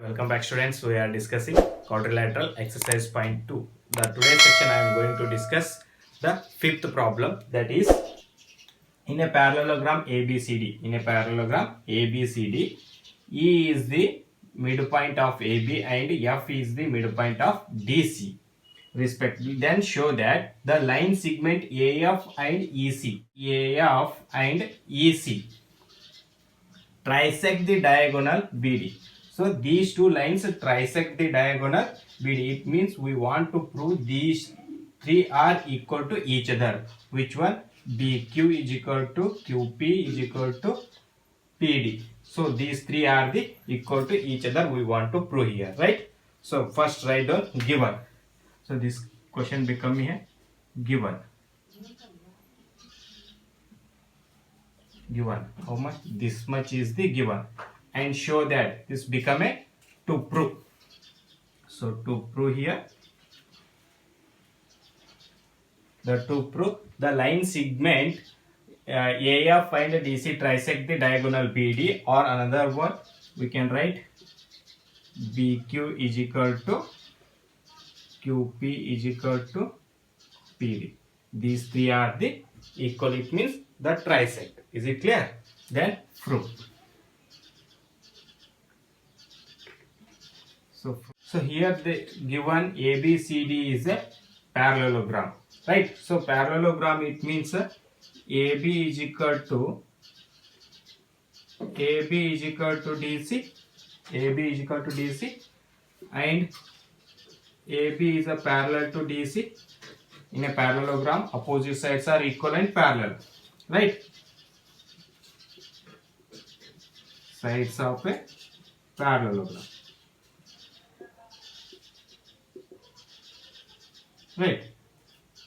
Welcome back students. We are discussing quadrilateral exercise point 2. The today's section I am going to discuss the fifth problem, that is in a parallelogram ABCD. In a parallelogram ABCD, E is the midpoint of AB and F is the midpoint of DC respectively. Then show that the line segment AF and EC trisect the diagonal BD. So these two lines trisect the diagonal BD. It means we want to prove these three are equal to each other. Which one? BQ is equal to QP is equal to PD. So these three are the equal to each other. We want to prove here, right? So first write down given. So this question become here given. How much? This much is the given, and show that this become a to prove. So to prove here, to prove the line segment AF and DC trisect the diagonal BD, or another one we can write BQ is equal to QP is equal to PD. These three are the equal. It means the trisect. Is it clear? Then prove. So here the given ABCD is a parallelogram, right? So parallelogram, it means AB is equal to DC, and AB is a parallel to DC. In a parallelogram, opposite sides are equal and parallel, right? Sides of a parallelogram, right?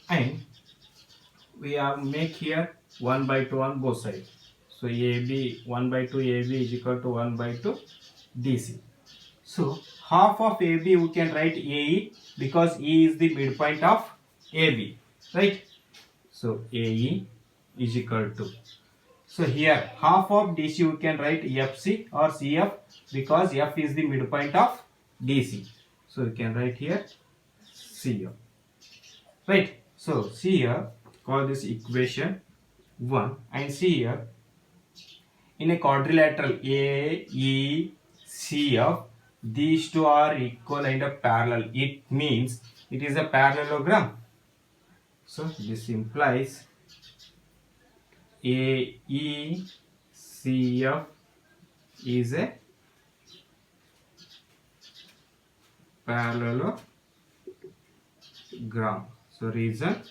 And we have make here 1 by 2 on both sides. So AB 1 by 2 AB is equal to 1 by 2 DC. So half of AB we can write AE, because E is the midpoint of AB, right? So AE is equal to, so here half of DC we can write FC or CF, because F is the midpoint of DC. So we can write here CF, right? So see here, call this equation 1, and see here in a quadrilateral AECF, these two are equal and parallel. It means it is a parallelogram. So this implies AECF is a parallelogram. So reason,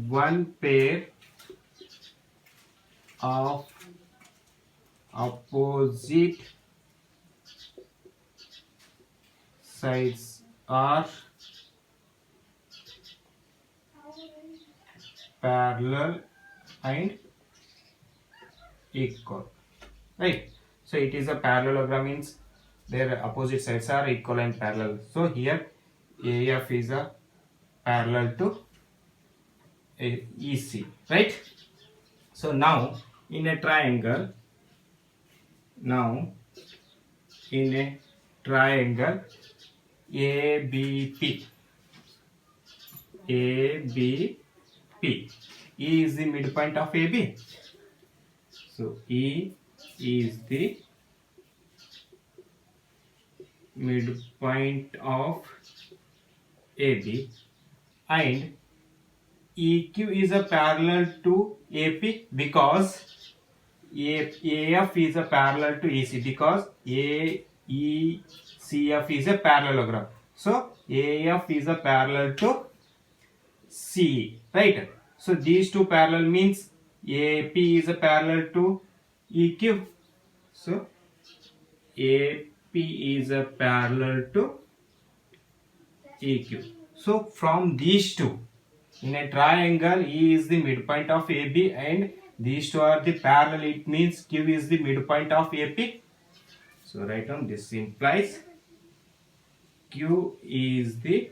one pair of opposite sides are parallel and equal, right? So it is a parallelogram, means their opposite sides are equal and parallel. So here AF is a parallel to EC, right? So now in a triangle, ABP, E is the midpoint of AB. So E is the midpoint of AB, and EQ is a parallel to AP, because AF is a parallel to EC, because AECF is a parallelogram. So AF is a parallel to CE, right? So these two parallel means AP is a parallel to EQ. So AP is a parallel to EQ. So from these two, in a triangle, E is the midpoint of AB and these two are the parallel. It means Q is the midpoint of AP. So write down, this implies Q is the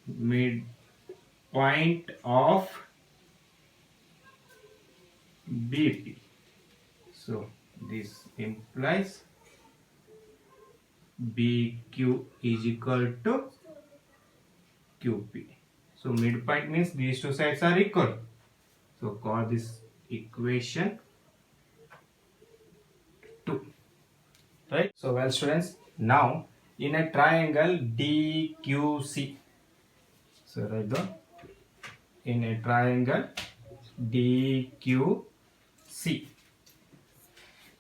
midpoint of BP. So this implies BQ is equal to QP. So midpoint means these two sides are equal. So call this equation 2. Right? So well students, now in a triangle DQC. So write down, in a triangle DQC.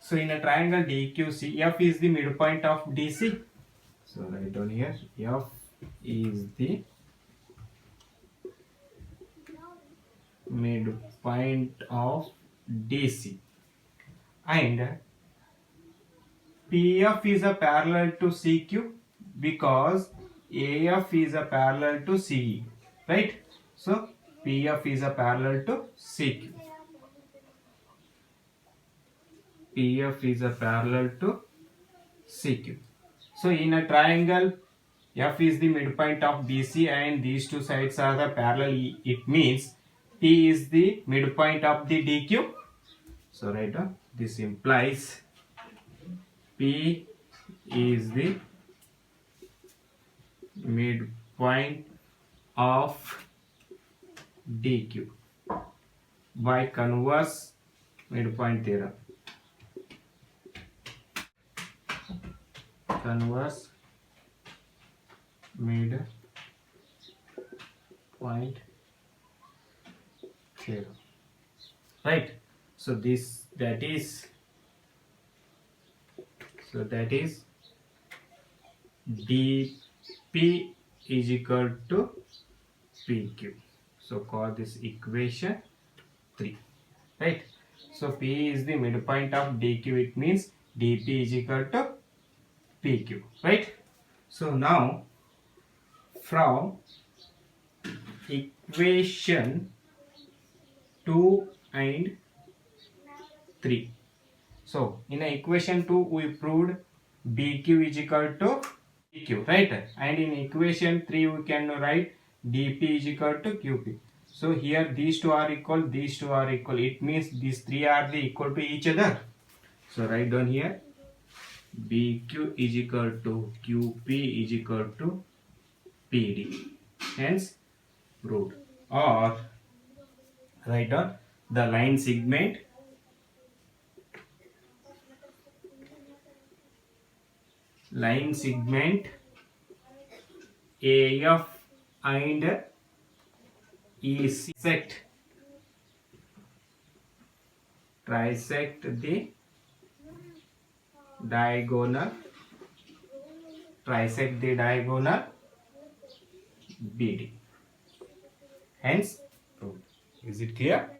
So in a triangle DQC, F is the midpoint of DC. So write down here, F is the midpoint of DC, and PF is a parallel to CQ because AF is a parallel to CE, right? So PF is a parallel to CQ. PF is a parallel to CQ. So in a triangle, F is the midpoint of BC and these two sides are the parallel. It means P is the midpoint of the DQ. So write down, this implies P is the midpoint of DQ by converse midpoint theorem. Converse midpoint theorem. Right? So that is dP is equal to PQ. So call this equation 3. Right? So P is the midpoint of DQ. It means dP is equal to PQ. Right? So now from equation 2 and 3. So in equation 2 we proved BQ is equal to PQ, right? And in equation 3 we can write DP is equal to QP. So here these two are equal, these two are equal. It means these three are the equal to each other. So write down here, BQ is equal to QP is equal to PD. Hence proved. Or write down the line segment AF and EC trisect the diagonal BD. Hence, is it clear?